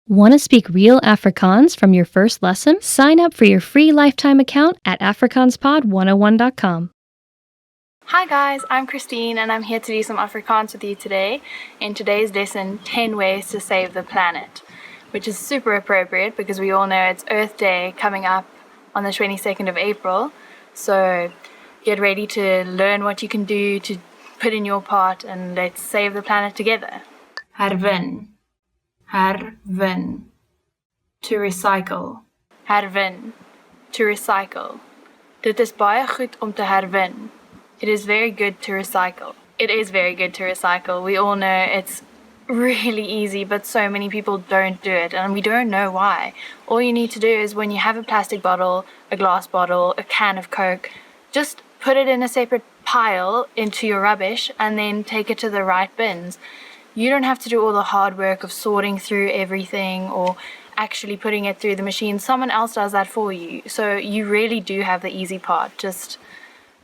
Want to speak real Afrikaans from your first lesson? Sign up for your free lifetime account at afrikaanspod101.com. Hi guys, I'm Christine and I'm here to do some Afrikaans with you today. In today's lesson, 10 ways to save the planet, which is super appropriate because we all know it's Earth Day coming up on the 22nd of April. So get ready to learn what you can do to put in your part and let's save the planet together. Herwin. Herwin. To recycle. Herwin. To recycle. Dit is baie goed om te herwin. It is very good to recycle. It is very good to recycle. We all know it's really easy, but so many people don't do it, and we don't know why. All you need to do is when you have a plastic bottle, a glass bottle, a can of Coke, just put it in a separate pile into your rubbish and then take it to the right bins. You don't have to do all the hard work of sorting through everything or actually putting it through the machine. Someone else does that for you. So you really do have the easy part. Just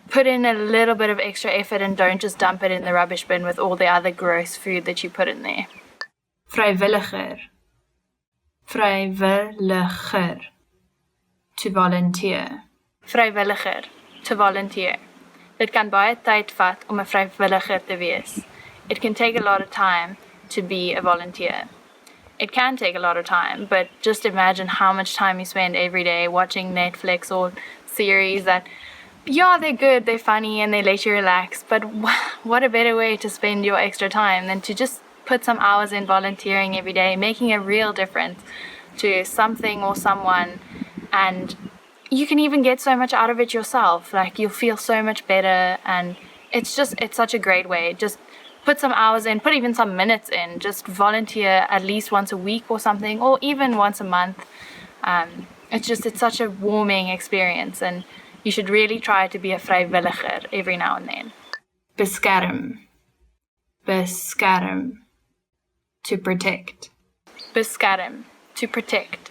put in a little bit of extra effort and don't just dump it in the rubbish bin with all the other gross food that you put in there. Vrywilliger. Vrywilliger. To volunteer. Vrywilliger. To volunteer. Dit kan baie tyd vat om 'n vrywilliger te wees. It can take a lot of time to be a volunteer. It can take a lot of time, but just imagine how much time you spend every day watching Netflix or series that, yeah, they're good, they're funny, and they let you relax, but what a better way to spend your extra time than to just put some hours in volunteering every day, making a real difference to something or someone, and you can even get so much out of it yourself. Like, you'll feel so much better, and it's such a great way. Just put some hours in, put even some minutes in, just volunteer at least once a week or something, or even once a month. It's such a warming experience, and you should really try to be a vrywilliger every now and then. Beskerm. Beskerm. To protect. Beskerm. To protect.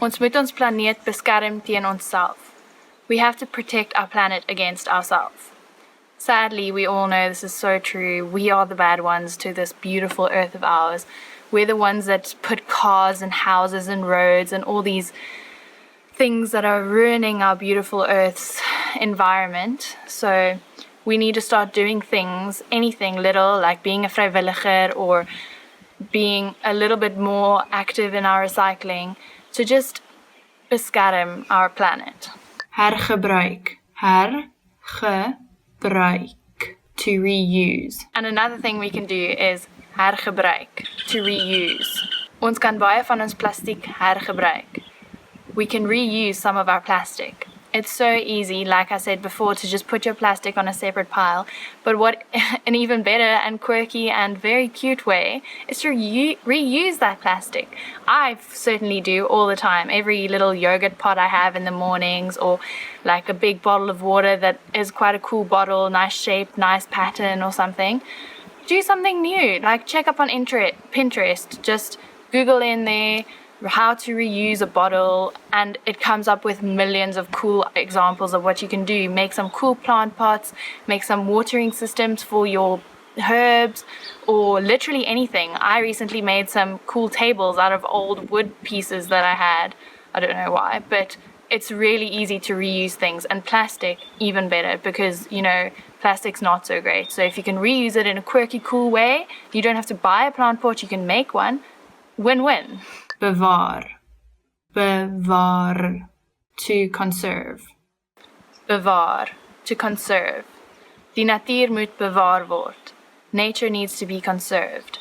Ons moet ons planeet beskerm teen onsself. We have to protect our planet against ourselves. Sadly, we all know this is so true. We are the bad ones to this beautiful earth of ours. We're the ones that put cars and houses and roads and all these things that are ruining our beautiful earth's environment. So we need to start doing things, anything little, like being a vrywilliger or being a little bit more active in our recycling to just beskerm our planet. Hergebruik. Hergebruik. To reuse. And another thing we can do is hergebruik. To reuse. Ons kan baie van ons plastiek hergebruik. We can reuse some of our plastic. It's so easy, like I said before, to just put your plastic on a separate pile. But what an even better and quirky and very cute way is to reuse that plastic. I certainly do all the time. Every little yogurt pot I have in the mornings, or like a big bottle of water that is quite a cool bottle, nice shape, nice pattern or something. Do something new. Like check up on Pinterest. Just Google in there how to reuse a bottle, and it comes up with millions of cool examples of what you can do. Make some cool plant pots, make some watering systems for your herbs, or literally anything. I recently made some cool tables out of old wood pieces that I had. I don't know why, but it's really easy to reuse things, and plastic even better because, you know, plastic's not so great. So if you can reuse it in a quirky, cool way, you don't have to buy a plant pot, you can make one. Win-win. Bewaar. Bewaar. To conserve. Bewaar. To conserve. Die natuur moet bewaar word. Nature needs to be conserved.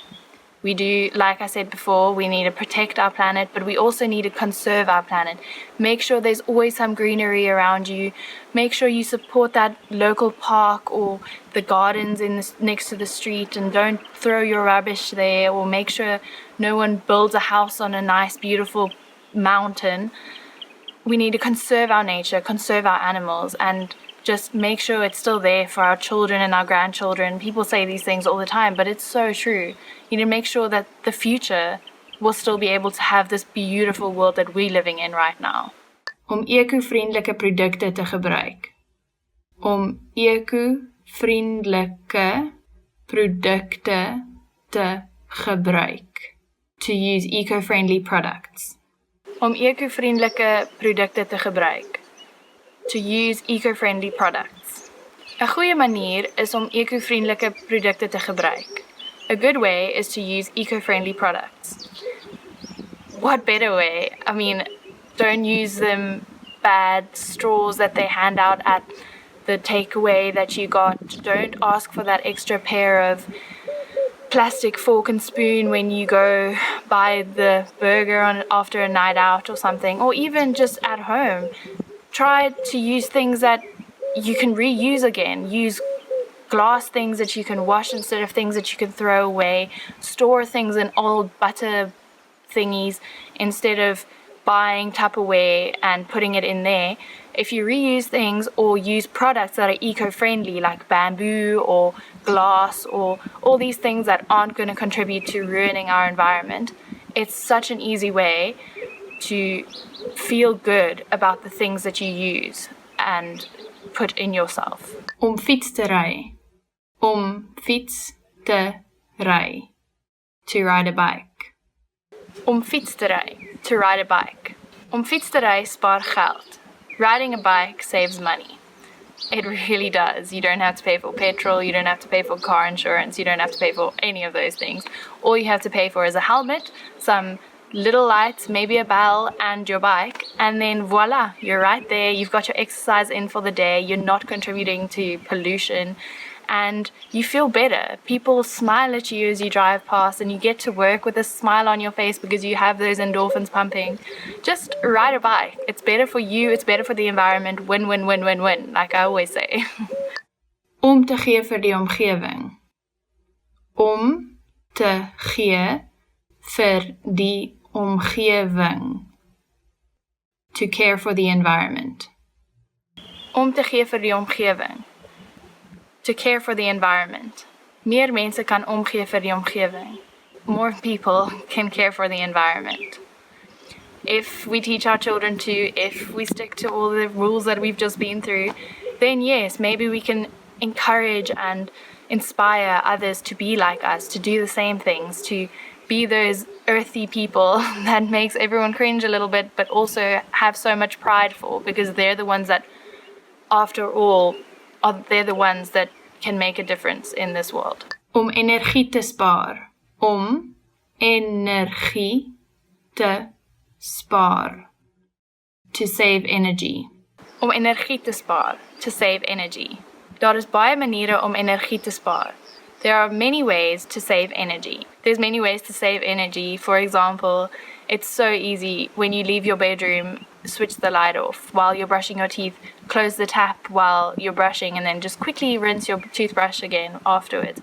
We do, like I said before, we need to protect our planet, but we also need to conserve our planet. Make sure there's always some greenery around you. Make sure you support that local park or the gardens next to the street, and don't throw your rubbish there, or make sure no one builds a house on a nice, beautiful mountain. We need to conserve our nature, conserve our animals, and just make sure it's still there for our children and our grandchildren. People say these things all the time, but it's so true. You need to make sure that the future will still be able to have this beautiful world that we're living in right now. Om eco-vriendelike produkte te gebruik. Om eco-vriendelike produkte te gebruik. to use eco-friendly products. Om eco-vriendelike produkte te gebruik. To use eco-friendly products. 'n Goeie manier is om eco-vriendelike produkte te gebruik. A good way is to use eco-friendly products. What better way? I mean, don't use them bad straws that they hand out at the takeaway that you got. Don't ask for that extra pair of plastic fork and spoon when you go buy the burger after a night out or something, or even just at home. Try to use things that you can reuse again. Use glass things that you can wash instead of things that you can throw away. Store things in old butter thingies instead of buying Tupperware and putting it in there. If you reuse things or use products that are eco-friendly like bamboo or glass or all these things that aren't going to contribute to ruining our environment, it's such an easy way to feel good about the things that you use and put in yourself. Om fiets te ry. Om fiets te ry. To ride a bike. Om fiets te ry. To ride a bike. Om fiets te ry spaar geld. Riding a bike saves money. It really does. You don't have to pay for petrol, you don't have to pay for car insurance, you don't have to pay for any of those things. All you have to pay for is a helmet, some little lights, maybe a bell, and your bike, and then voila, you're right there. You've got your exercise in for the day, you're not contributing to pollution, and you feel better. People smile at you as you drive past, and you get to work with a smile on your face because you have those endorphins pumping. Just ride a bike. It's better for you, it's better for the environment. Win, win, win, win, win, like I always say. Om te gee vir die omgewing. Om te gee vir die omgewing. To care for the environment. Om te gee vir die omgewing. To care for the environment. Meer mense kan omgee vir die omgewing. More people can care for the environment. If we teach our children to, if we stick to all the rules that we've just been through, then yes, maybe we can encourage and inspire others to be like us, to do the same things, to be those earthy people that makes everyone cringe a little bit, but also have so much pride for, because they're the ones that, after all, they're the ones that can make a difference in this world. Om energie te spaar. Om energie te spaar. To save energy. Om energie te spaar. To save energy. Daar is baie maniere om energie te spaar. There are many ways to save energy. There's many ways to save energy. For example, it's so easy when you leave your bedroom, switch the light off. While you're brushing your teeth, close the tap while you're brushing and then just quickly rinse your toothbrush again afterwards.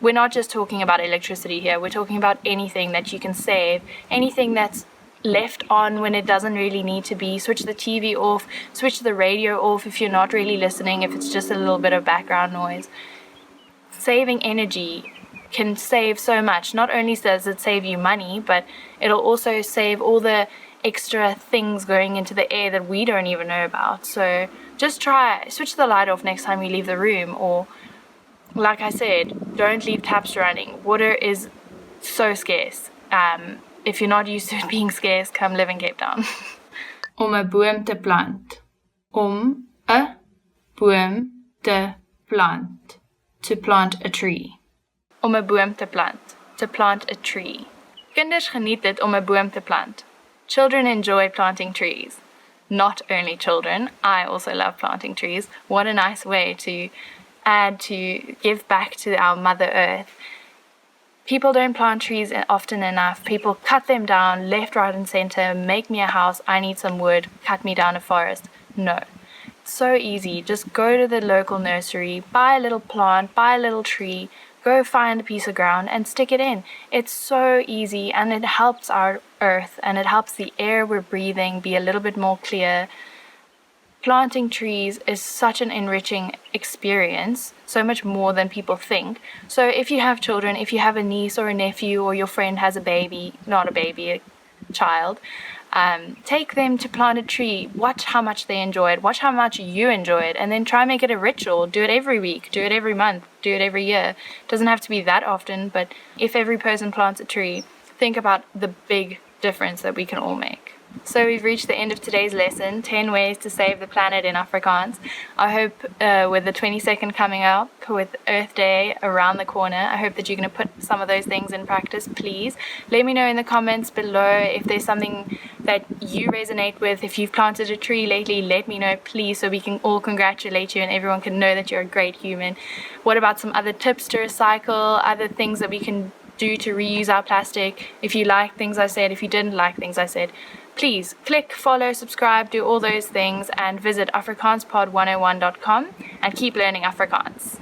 We're not just talking about electricity here. We're talking about anything that you can save, anything that's left on when it doesn't really need to be. Switch the TV off, switch the radio off if you're not really listening, if it's just a little bit of background noise. Saving energy can save so much. Not only does it save you money, but it'll also save all the extra things going into the air that we don't even know about. So just try, switch the light off next time you leave the room, or like I said, don't leave taps running. Water is so scarce. If you're not used to it being scarce, come live in Cape Town. Om 'n boom te plant. Om 'n boom te plant. To plant a tree. Om 'n boom te plant. To plant a tree. Kinders geniet dit om 'n boom te plant. Children enjoy planting trees. Not only children, I also love planting trees. What a nice way to add, to give back to our Mother Earth. People don't plant trees often enough. People cut them down left, right, and center. Make me a house. I need some wood. Cut me down a forest. No. It's so easy. Just go to the local nursery, buy a little plant, buy a little tree, go find a piece of ground and stick it in. It's so easy, and it helps our earth, and it helps the air we're breathing be a little bit more clear. Planting trees is such an enriching experience, so much more than people think. So if you have children, if you have a niece or a nephew, or your friend has a baby, not a baby, a child, take them to plant a tree. Watch how much they enjoy it. Watch how much you enjoy it, and then try and make it a ritual. Do it every week. Do it every month. Do it every year. It doesn't have to be that often, but if every person plants a tree, think about the big difference that we can all make. So we've reached the end of today's lesson, 10 ways to save the planet in Afrikaans. I hope with the 22nd coming up, with Earth Day around the corner, I hope that you're going to put some of those things in practice. Please let me know in the comments below if there's something that you resonate with. If you've planted a tree lately, let me know, please, so we can all congratulate you and everyone can know that you're a great human. What about some other tips to recycle, other things that we can do to reuse our plastic? If you like things I said, if you didn't like things I said, please click, follow, subscribe, do all those things, and visit afrikaanspod101.com and keep learning Afrikaans.